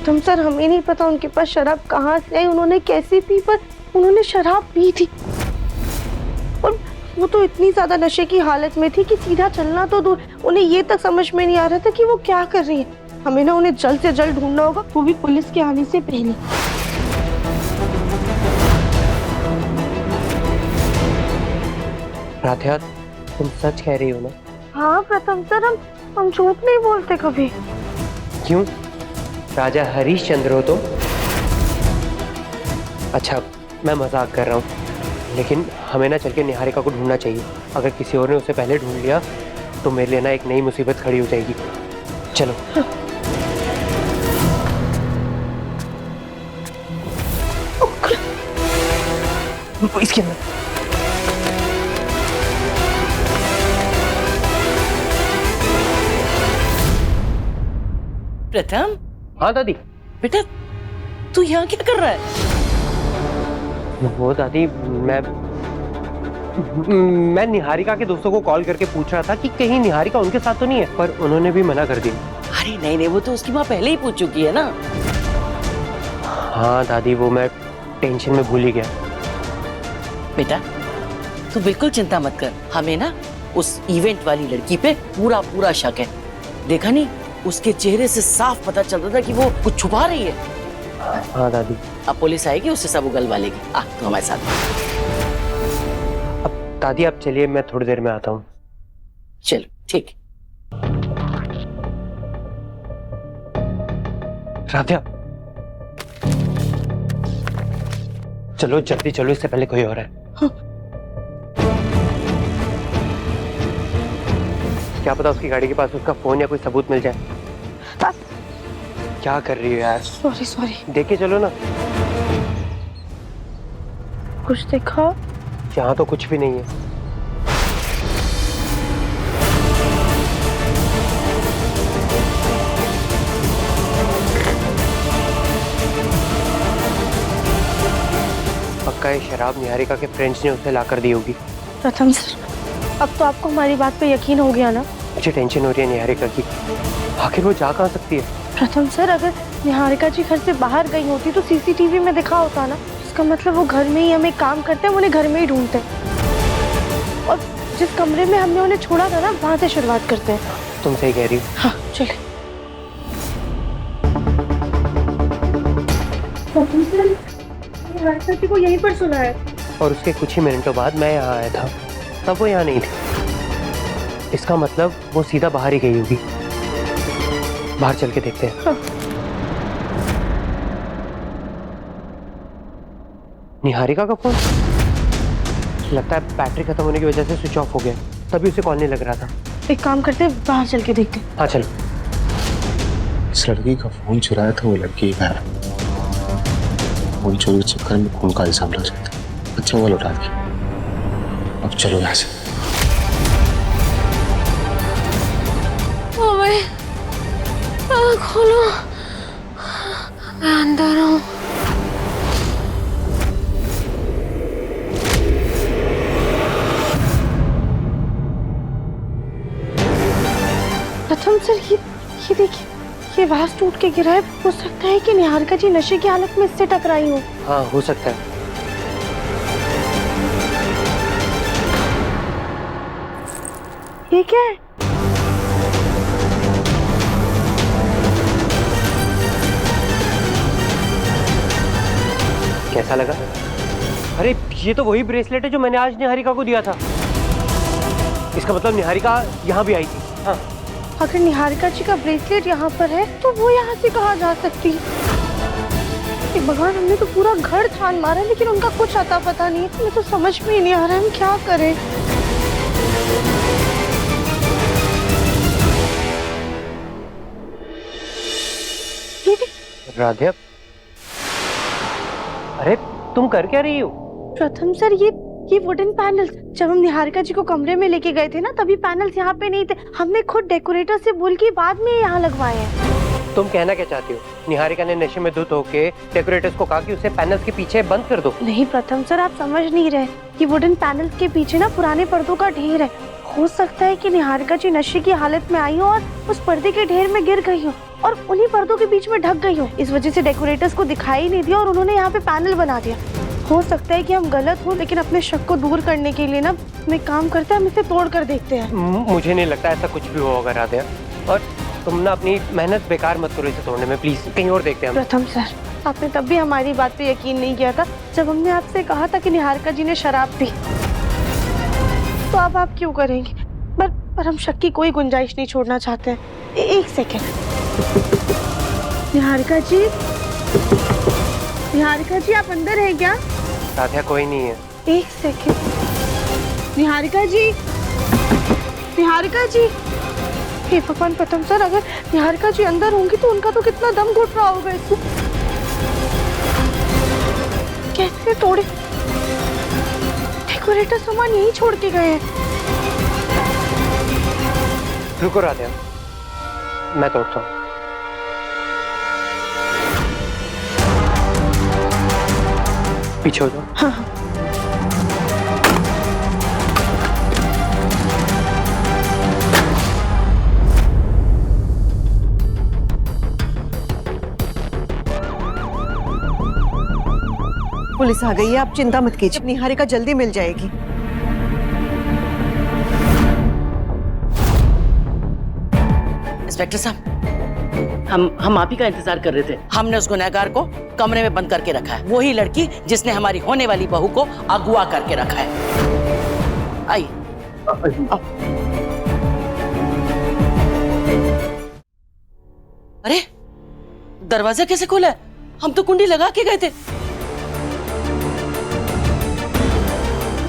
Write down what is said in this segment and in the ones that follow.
प्रथम सर, हमें नहीं पता उनके पास शराब कहाँ से आई, उन्होंने कैसे पी, पर उन्होंने शराब पी थी। और वो तो इतनी ज्यादा नशे की हालत में थी कि सीधा चलना तो दूर, उन्हें ये तक समझ में नहीं आ रहा था कि वो क्या कर रही है। हमें ना उन्हें जल्द से जल्द ढूंढना होगा, वो भी पुलिस के आने से पहले। राधिका, तुम सच कह रही हो ना? हाँ प्रथम सर, हम झूठ नहीं बोलते कभी। क्यों? राजा हरिश्चंद्र हो तुम? अच्छा, मैं मजाक कर रहा हूँ, लेकिन हमें ना चल के निहारिका को ढूंढना चाहिए। अगर किसी और ने उसे पहले ढूंढ लिया तो मेरे लिए ना एक नई मुसीबत खड़ी हो जाएगी। चलो। इसके अंदर। प्रथम। हाँ दादी। बेटा, तू यहाँ क्या कर रहा है? वो दादी, मैं निहारिका के दोस्तों को कॉल करके पूछ रहा था कि कहीं निहारिका उनके साथ तो नहीं है, पर उन्होंने भी मना कर दी। अरे नहीं नहीं, वो तो उसकी माँ पहले ही पूछ चुकी है ना। हाँ दादी, वो मैं टेंशन में भूल ही गया। बेटा, तू बिल्कुल चिंता मत कर, हमें ना उस इवेंट वाली लड़की पे पूरा पूरा शक है। देखा नहीं, उसके चेहरे से साफ पता चलता था कि वो कुछ छुपा रही है। हाँ दादी। अब पुलिस आएगी, उससे सब उगलवालेगी। आ तो हमारे साथ। अब दादी आप चलिए, मैं थोड़ी देर में आता हूँ। चलो ठीक। राधिका, चलो जल्दी चलो, इससे पहले कोई और है। हाँ। क्या पता उसकी गाड़ी के पास उसका फोन या कोई सबूत मिल जाए। क्या कर रही हो यार? सॉरी। देख के चलो ना। कुछ देखा? यहाँ तो कुछ भी नहीं है। पक्का ये शराब निहारिका के फ्रेंड्स ने उसे ला कर दी होगी। प्रथम सर, अब तो आपको हमारी बात पे यकीन हो गया ना? मुझे टेंशन हो रही है निहारिका की। आखिर वो जा कहाँ सकती है? प्रथम सर, अगर निहारिका जी घर से बाहर गई होती तो सीसीटीवी में दिखा होता ना। इसका मतलब वो घर में ही हमें काम करते हैं, उन्हें घर में ही ढूंढते हैं। और जिस कमरे में हमने उन्हें छोड़ा था ना, वहां से शुरुआत करते हैं। तुम सही कह रही हो। हाँ चले। निहारिका जी को यहीं पर सुना है। और उसके कुछ ही मिनटों बाद मैं यहाँ आया था, तब वो यहाँ नहीं थी। इसका मतलब वो सीधा बाहर ही गई होगी। बाहर चल के देखते हैं। हाँ। निहारिका का फोन? लगता है बैटरी खत्म होने की वजह से स्विच ऑफ हो गया, तभी उसे कॉल नहीं लग रहा था। एक काम करते हैं, बाहर चल के देखते हैं। हाँ चलो। इस लड़की का फोन चुराया था वो लड़की है। फोन चोरी के चक्कर में खून का इल्जाम लग जाता है। अच्छा वो लौटा दिया। अब चलो यहाँ से। खोलो, मैं अंदर हूँ। प्रथम सर, ये देखिए, ये वास टूट के गिरा है। हो सकता है कि निहारिका जी नशे की हालत में इससे टकराई हो। हाँ हो सकता है। ये क्या है? कैसा लगा? अरे ये तो वही ब्रेसलेट है जो मैंने आज निहारिका को दिया था। इसका मतलब निहारिका यहाँ भी आई थी। हाँ। अगर निहारिका जी का ब्रेसलेट यहाँ पर है तो वो यहाँ से कहाँ जा सकती है? भगवान, हमने तो पूरा घर छान मारा लेकिन उनका कुछ अता पता नहीं है। हमें तो समझ में ही नहीं आ रहा है हम क्या करें। राधिका, अरे तुम कर क्या रही हो? प्रथम सर, ये वुडन पैनल्स जब हम निहारिका जी को कमरे में लेके गए थे ना, तभी पैनल्स यहाँ पे नहीं थे। हमने खुद डेकोरेटर से बोल के बाद में यहाँ लगवाए हैं। तुम कहना क्या चाहती हो? निहारिका ने नशे में धुत होके डेकोरेटर्स को कहा कि उसे पैनल्स के पीछे बंद कर दो। नहीं प्रथम सर, आप समझ नहीं रहे। ये वुडन पैनल्स के पीछे ना पुराने पर्दों का ढेर है। हो सकता है कि निहारिका जी नशे की हालत में आई हो और उस पर्दे के ढेर में गिर गई हो और उन्हीं पर्दों के बीच में ढक गई हो। इस वजह से डेकोरेटर्स को दिखाई नहीं दिया और उन्होंने यहाँ पे पैनल बना दिया। हो सकता है कि हम गलत हो, लेकिन अपने शक को दूर करने के लिए ना हम एक काम करते हैं, हम इसे तोड़ कर देखते हैं। मुझे नहीं लगता ऐसा कुछ भी होगा राधिया, और तुम ना अपनी मेहनत बेकार मत करो इसे तोड़ने में, प्लीज कहीं और देखते हैं हम। प्रथम सर, आपने तब भी हमारी बात पे यकीन नहीं किया था जब हमने आपसे कहा था कि निहारिका जी ने शराब पी, तो अब आप क्यों करेंगे? पर हम शक की कोई गुंजाइश नहीं छोड़ना चाहते हैं। एक सेकेंड, निहारिका जी, निहारिका जी आप अंदर हैं क्या? राधिया कोई नहीं है। एक सेकेंड, निहारिका जी, निहारिका जी। हे भगवान प्रथम सर, अगर निहारिका जी अंदर होंगी तो उनका तो कितना दम घुट रहा होगा इसमें। कैसे तोड़े? डेकोरेटर सामान यहीं छोड़ के गए हैं। रुको राधिया, मैं तोड़ता हूँ। पीछे हो जाओ। हाँ हाँ। पुलिस आ गई है, आप चिंता मत कीजिए, निहारिका जल्दी मिल जाएगी। इंस्पेक्टर साहब, हम आप ही का इंतजार कर रहे थे। हमने उस गुनहगार को कमरे में बंद करके रखा है, वही लड़की जिसने हमारी होने वाली बहू को अगवा करके रखा है। आइए। अरे दरवाजा कैसे खोला है? हम तो कुंडी लगा के गए थे।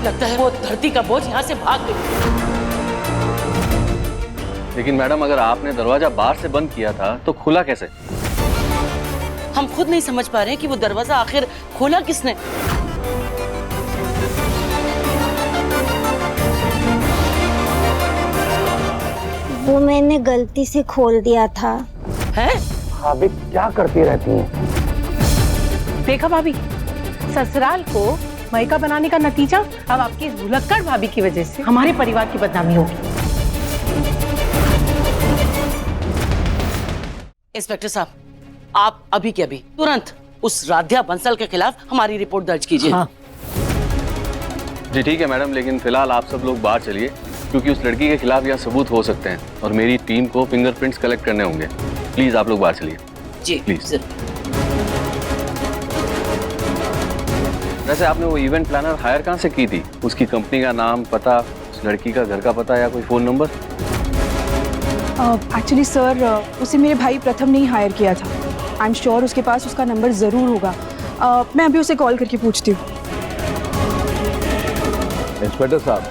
लगता है वो धरती का बोझ यहाँ से भाग गई। लेकिन मैडम, अगर आपने दरवाजा बाहर से बंद किया था तो खुला कैसे? हम खुद नहीं समझ पा रहे हैं कि वो दरवाजा आखिर खोला किसने। वो मैंने गलती से खोल दिया था। हैं? भाभी क्या करती रहती हैं? देखा भाभी, ससुराल को मायका बनाने का नतीजा अब आपकी इस भुलक्कड़ भाभी की वजह से हमारे परिवार की बदनामी होगी। इंस्पेक्टर साहब, आप अभी के अभी तुरंत उस राध्या बंसल के खिलाफ हमारी रिपोर्ट दर्ज कीजिए। हाँ। जी ठीक है मैडम, लेकिन फिलहाल आप सब लोग बाहर चलिए, क्योंकि उस लड़की के खिलाफ यहाँ सबूत हो सकते हैं और मेरी टीम को फिंगरप्रिंट्स कलेक्ट करने होंगे। प्लीज आप लोग बाहर चलिए। जी प्लीज। वैसे आपने वो इवेंट प्लानर हायर कहाँ से की थी? उसकी कंपनी का नाम, पता, उस लड़की का घर का पता या कोई फोन नंबर? एक्चुअली सर, उसे मेरे भाई प्रथम ने ही हायर किया था। आई एम श्योर उसके पास उसका नंबर ज़रूर होगा। मैं अभी उसे कॉल करके पूछती हूँ। इंस्पेक्टर साहब,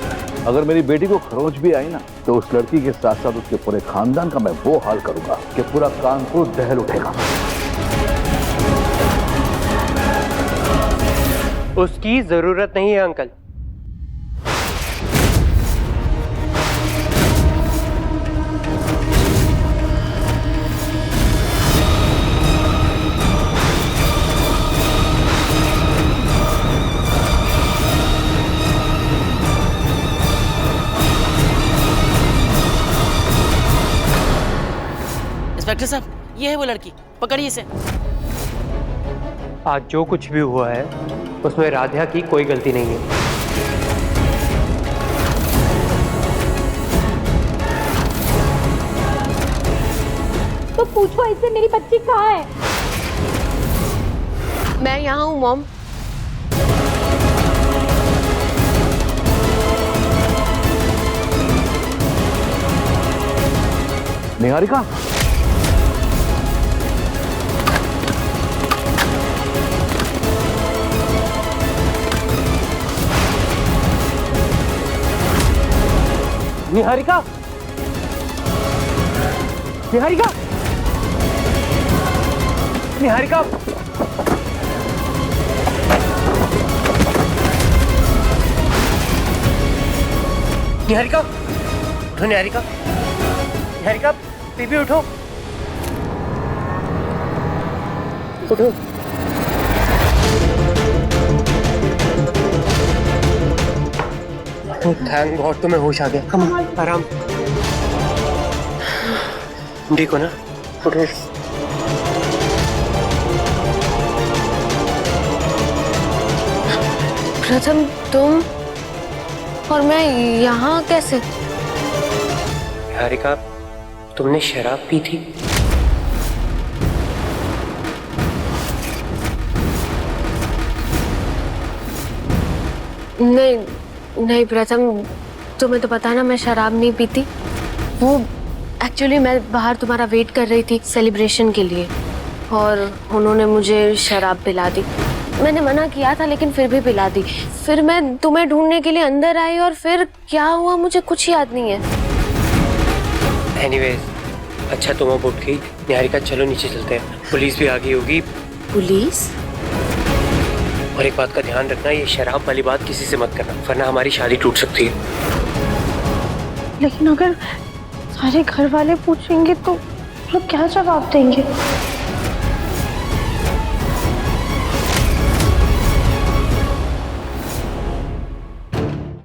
अगर मेरी बेटी को खरोच भी आई ना, तो उस लड़की के साथ साथ उसके पूरे खानदान का मैं वो हाल करूंगा कि पूरा कानपुर दहल उठेगा। उसकी जरूरत नहीं है अंकल। इंस्पेक्टर साहब, ये है वो लड़की, पकड़िए इसे। आज जो कुछ भी हुआ है उसमें राधिया की कोई गलती नहीं है। तो पूछो इससे मेरी बच्ची कहाँ है? मैं यहाँ हूँ मॉम। निहारिका, निहारिका, निहारिका, निहारिका, निहारिका, उठो निहारिका, निहारिका, बेबी उठो, उठो। थैंक गॉड तुम्हें होश आ गया। कम आराम, ठीक हो ना? उठो। प्रथम तुम और मैं यहाँ कैसे? निहारिका, तुमने शराब पी थी? नहीं नहीं प्रथम, तुम्हें तो पता ना मैं शराब नहीं पीती। वो एक्चुअली मैं बाहर तुम्हारा वेट कर रही थी सेलिब्रेशन के लिए और उन्होंने मुझे शराब पिला दी। मैंने मना किया था लेकिन फिर भी पिला दी। फिर मैं तुम्हें ढूंढने के लिए अंदर आई और फिर क्या हुआ मुझे कुछ याद नहीं है। एनीवेज, अच्छा तुम अब उठ गई। निहारिका चलो नीचे चलते हैं, पुलिस भी आ गई होगी। पुलिस? और एक बात का ध्यान रखना, ये शराब वाली बात किसी से मत करना वरना हमारी शादी टूट सकती है। लेकिन अगर सारे घर वाले पूछेंगे तो लोग क्या जवाब देंगे?